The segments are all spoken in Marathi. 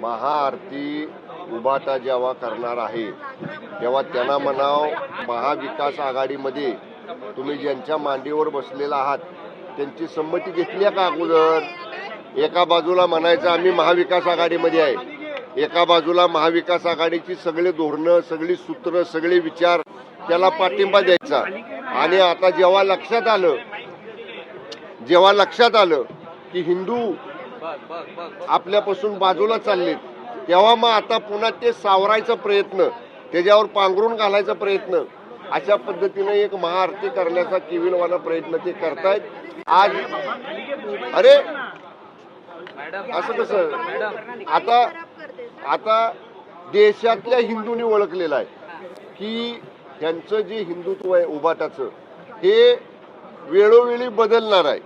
महाआरती उभाटा जेव्हा करणार आहे तेव्हा त्यांना म्हणाव, महाविकास आघाडीमध्ये तुम्ही ज्यांच्या मांडीवर बसलेला आहात त्यांची संमती घेतली का अगोदर? एका बाजूला म्हणायचं आम्ही महाविकास आघाडीमध्ये आहे, एका बाजूला महाविकास आघाडीची सगळे धोरणं, सगळी सूत्र, सगळे विचार त्याला पाठिंबा द्यायचा. आणि आता जेव्हा लक्षात आलं की हिंदू आपल्यापासून बाजूला चाललेत, तेव्हा मग आता पुन्हा ते सावरायचा प्रयत्न, त्याच्यावर पांघरून घालायचा प्रयत्न, अशा पद्धतीने एक महाआरती करण्याचा किविलवाना प्रयत्न ते करतायत. आज अरे असं कसं, आता देशातल्या हिंदूंनी ओळखलेलं आहे की त्यांचं जे हिंदुत्व आहे उभाटाचं हे वेळोवेळी बदलणार आहे.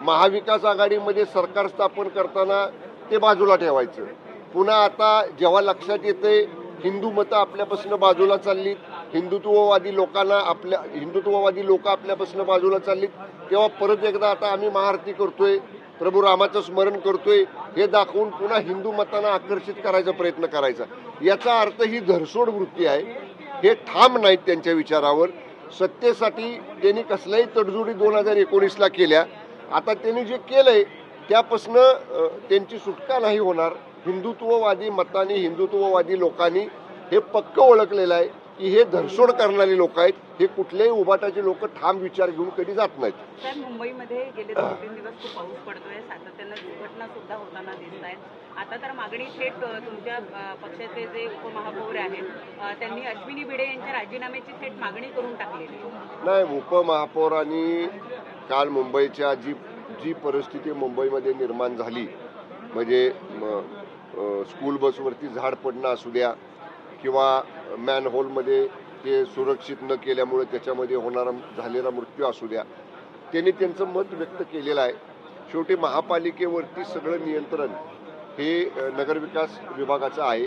महाविकास आघाडीमध्ये सरकार स्थापन करताना ते बाजूला ठेवायचं, पुन्हा आता जेव्हा लक्षात येते हिंदू मतं आपल्यापासून बाजूला चाललीत, हिंदुत्ववादी लोक आपल्यापासून बाजूला चाललीत, तेव्हा परत एकदा आता आम्ही महाआरती करतोय, प्रभू रामाचं स्मरण करतोय हे दाखवून पुन्हा हिंदू मतांना आकर्षित करायचा प्रयत्न करायचा. याचा अर्थ ही धरसोड वृत्ती आहे. हे ठाम नाहीत त्यांच्या विचारावर. सत्तेसाठी त्यांनी कसल्याही तडजोडी 2019ला केल्या. आता त्यांनी जे केलंय त्यापासनं त्यांची सुटका नाही होणार. हिंदुत्ववादी मतांनी, हिंदुत्ववादी लोकांनी हे पक्क ओळखलेलं आहे की हे धरसोड करणारी लोक आहेत. हे कुठल्याही उभाटाचे लोक ठाम विचार घेऊन कधी जात नाहीत. सर, मुंबईमध्ये गेले 2-3 दिवस खूप पाऊस पडतोय, सातत्यानं दुर्घटना सुद्धा होताना दिसत आहेत. आता तर मागणी थेट तुमच्या पक्षाचे जे उपमहापौर आहेत त्यांनी अश्विनी भिडे यांच्या राजीनाम्याची थेट मागणी करून टाकलेली नाही. उपमहापौरांनी काल मुंबईच्या जी परिस्थिती मुंबईमध्ये निर्माण झाली, म्हणजे स्कूल बसवरती झाड पडणं असू द्या किंवा मॅनहोलमध्ये ते सुरक्षित न केल्यामुळे त्याच्यामध्ये झालेला मृत्यू असू द्या, त्यांनी त्यांचं मत व्यक्त केलेलं आहे. शेवटी महापालिकेवरती सगळं नियंत्रण हे नगरविकास विभागाचं आहे.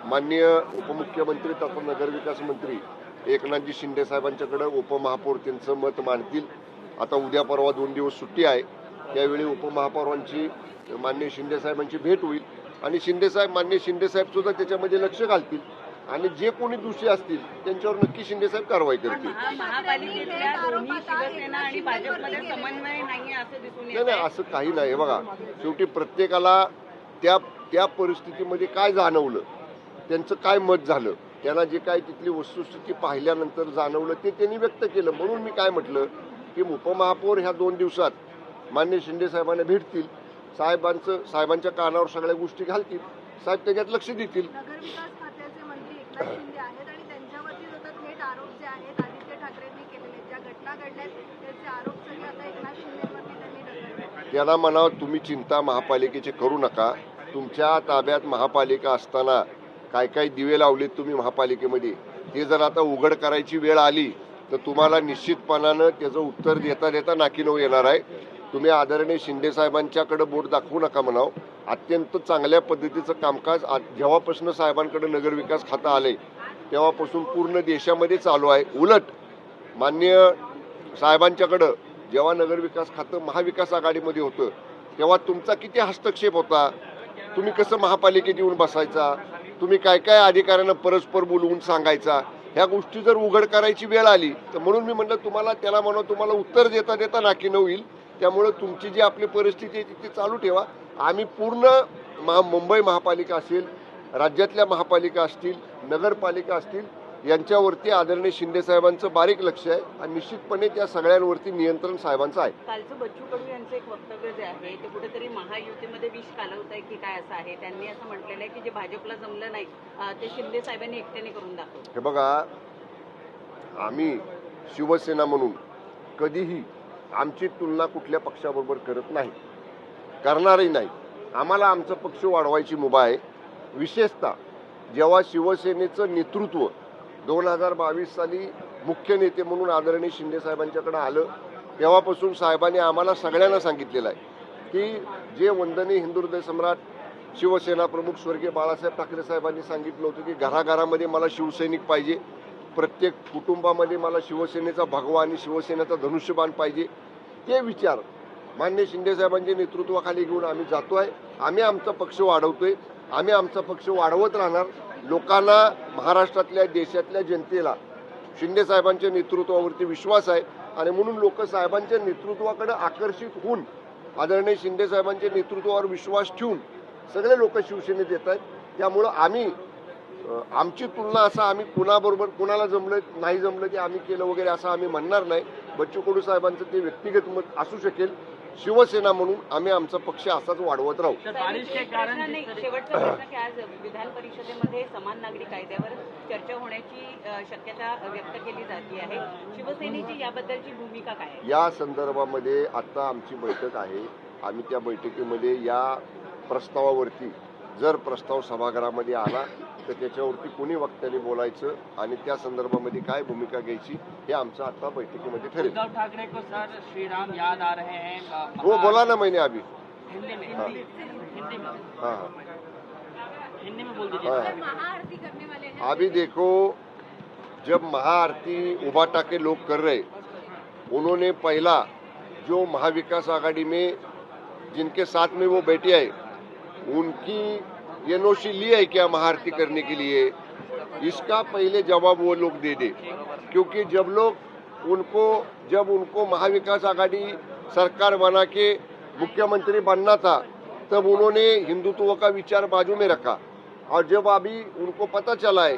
माननीय उपमुख्यमंत्री तथा नगरविकास मंत्री एकनाथजी शिंदे साहेबांच्याकडे उपमहापौर त्यांचं मत मांडतील. आता उद्या परवा 2 दिवस सुट्टी आहे, त्यावेळी उपमहापौरांची माननीय शिंदे साहेबांची भेट होईल आणि माननीय शिंदे साहेब सुद्धा त्याच्यामध्ये लक्ष घालतील आणि जे कोणी दोषी असतील त्यांच्यावर नक्की शिंदे साहेब कारवाई करतील. नाही, असं काही नाही. बघा, शेवटी प्रत्येकाला त्या परिस्थितीमध्ये काय जाणवलं, त्यांचं काय मत झालं, त्यांना जे काय तिथली वस्तुस्थिती पाहिल्यानंतर जाणवलं ते त्यांनी व्यक्त केलं. म्हणून मी काय म्हटलं की उपमहापौर ह्या 2 दिवसात माननीय शिंदे साहेबांना भेटतील, साहेबांच्या कानावर सगळ्या गोष्टी घालतील, साहेब त्याच्यात लक्ष देतील. नगरविकास खात्याचे मंत्री एकनाथ शिंदे आहेत आणि त्यांच्यावरती थेट आरोप जे आहेत आदित्य ठाकरेंनी केलेले, ज्या घटना घडल्यात त्याचे आरोप सगळे आता एकनाथ शिंदेवरती त्यांनी ढकलले. त्यांना म्हणावं, तुम्ही चिंता महापालिकेची करू नका. तुमच्या ताब्यात महापालिका असताना काय काय दिवे लावलेत तुम्ही महापालिकेमध्ये, ते जर आता उघड करायची वेळ आली तर तुम्हाला निश्चितपणानं त्याचं उत्तर देता देता नाकीनऊ येणार आहे. तुम्ही आदरणीय शिंदे साहेबांच्याकडे बोट दाखवू नका म्हणावं. अत्यंत चांगल्या पद्धतीचं कामकाज जेव्हापासून साहेबांकडे नगरविकास खातं आलंय तेव्हापासून पूर्ण देशामध्ये चालू आहे. उलट माननीय साहेबांच्याकडं जेव्हा नगरविकास खातं महाविकास आघाडीमध्ये होतं तेव्हा तुमचा किती हस्तक्षेप होता. तुम्ही कसं महापालिकेत येऊन बसायचा, तुम्ही काय काय अधिकाऱ्यांना परस्पर बोलवून सांगायचा. ह्या गोष्टी जर उघड करायची वेळ आली तर म्हणून मी म्हटलं तुम्हाला उत्तर देता देता नाकीनऊ येईल. त्यामुळे तुमची जी आपली परिस्थिती आहे ती चालू ठेवा. आम्ही पूर्ण मुंबई महापालिका असेल, राज्यातल्या महापालिका असतील, नगरपालिका असतील, यांच्यावरती आदरणीय शिंदे साहेबांचं बारीक लक्ष आहे आणि निश्चितपणे त्या सगळ्यांवरती नियंत्रण साहेबांचं आहे. कालचं बच्चू कडू यांचं एक वक्तव्य जे आहे ते कुठेतरी महायुतीमध्ये विष कालवत आहे की काय असं आहे. त्यांनी असं म्हटलेलं आहे की जे भाजपला जमलं नाही ते शिंदे साहेबांनी एकट्याने करून दाखवलं. हे बघा, आम्ही शिवसेना म्हणून कधीही आमची तुलना कुठल्या पक्षाबरोबर करत नाही, करणारही नाही. आम्हाला आमचा पक्ष वाढवायची मुभा आहे. विशेषतः जेव्हा शिवसेनेचं नेतृत्व 2022 साली मुख्य नेते म्हणून आदरणीय शिंदे साहेबांच्याकडे आलं तेव्हापासून साहेबांनी आम्हाला सगळ्यांना सांगितलेलं आहे की जे वंदनीय हिंदुहृदय सम्राट शिवसेना प्रमुख स्वर्गीय बाळासाहेब ठाकरे साहेबांनी सांगितलं होतं की घराघरामध्ये मला शिवसैनिक पाहिजे, प्रत्येक कुटुंबामध्ये मला शिवसेनेचा भगवा आणि शिवसेनेचा धनुष्यबाण पाहिजे. ते विचार माननीय शिंदे साहेबांच्या नेतृत्वाखाली घेऊन आम्ही जातोय. आम्ही आमचा पक्ष वाढवतोय आम्ही आमचा पक्ष वाढवत राहणार. लोकांना, महाराष्ट्रातल्या, देशातल्या जनतेला शिंदे साहेबांच्या नेतृत्वावरती विश्वास आहे आणि म्हणून लोक साहेबांच्या नेतृत्वाकडे आकर्षित होऊन आदरणीय शिंदे साहेबांच्या नेतृत्वावर विश्वास ठेवून सगळे लोक शिवसेनेत येत आहेत. त्यामुळं आम्ही आमची तुलना असं आम्ही कुणाबरोबर कुणाला जमलं नाही जमलं की आम्ही केलं वगैरे असं आम्ही म्हणणार नाही. बच्चू कडू साहेबांचं ते व्यक्तिगत मत असू शकेल. शिवसेना म्हणून आम्ही आमचा पक्ष असाच वाढवत राहू. शेवटचा प्रश्न की आज विधान परिषदेमध्ये समान नागरी कायद्यावर चर्चा होण्याची शक्यता व्यक्त केली जाते आहे. शिवसेनेची याबद्दलची भूमिका काय आहे? या संदर्भामध्ये आता आमची बैठक आहे. आम्ही त्या बैठकीमध्ये या प्रस्तावावरती जर प्रस्ताव सभागृहामध्ये आला तर त्याच्यावरती कोणी वक्त्याने बोलायचं आणि त्या संदर्भामध्ये काय भूमिका घ्यायची हे आमचं आता बैठकीमध्ये ठरेल. उद्धव ठाकरे को सर श्री राम याद आ रहे हैं. वो बोला ना मैंने अभी. हिंदी में हाँ हिंदी में बोल दीजिए. हाँ. महाआरती करने वाले हैं. अभी देखो, जब महाआरती उबाटा के लोग कर रहे, उन्होंने पहला जो महाविकास आघाड़ी में जिनके साथ में वो बैठे है उनकी एनओसी ली है क्या महाआरती करने के लिए, इसका पहले जवाब वो लोग दे दे. क्योंकि जब उनको महाविकास आघाड़ी सरकार बना के मुख्यमंत्री बनना था तब उन्होंने हिंदुत्व का विचार बाजू में रखा और जब अभी उनको पता चला है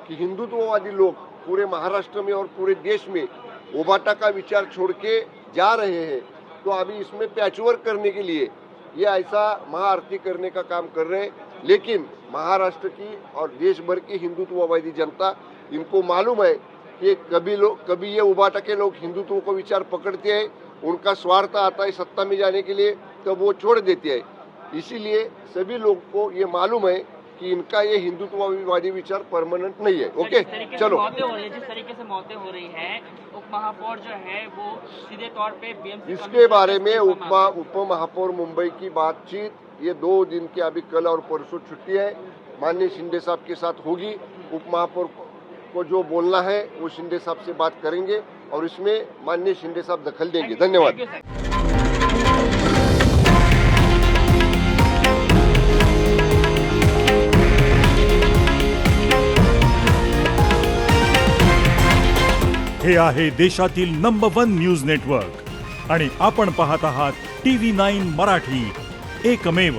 कि हिंदुत्ववादी लोग पूरे महाराष्ट्र में और पूरे देश में उबाटा का विचार छोड़ के जा रहे हैं तो अभी इसमें पैचवर्क करने के लिए ये ऐसा महाआरती करने का काम कर रहे हैं. लेकिन महाराष्ट्र की और देश भर की हिंदुत्ववादी जनता, इनको मालूम है कि कभी ये उबाटा के लोग हिंदुत्व को विचार पकड़ते हैं, उनका स्वार्थ आता है सत्ता में जाने के लिए तब वो छोड़ देते हैं. इसीलिए सभी लोग को ये मालूम है कि इनका ये हिंदुत्ववादी विचार परमानेंट नहीं है. ओके, चलो. जिस तरीके से मौतें हो रही हैं, उप महापौर जो है वो सीधे तौर पे बीएमसी इसके बारे में उप महापौर मुंबई की बातचीत ये 2 दिन की अभी कल और परसों छुट्टी है, माननीय शिंदे साहब के साथ होगी. उप महापौर को जो बोलना है वो शिंदे साहब से बात करेंगे और इसमें माननीय शिंदे साहब दखल देंगे. धन्यवाद. हे आहे देशातील नंबर 1 न्यूज नेटवर्क आणि आपण पाहत आहात TV9 मराठी, एकमेव.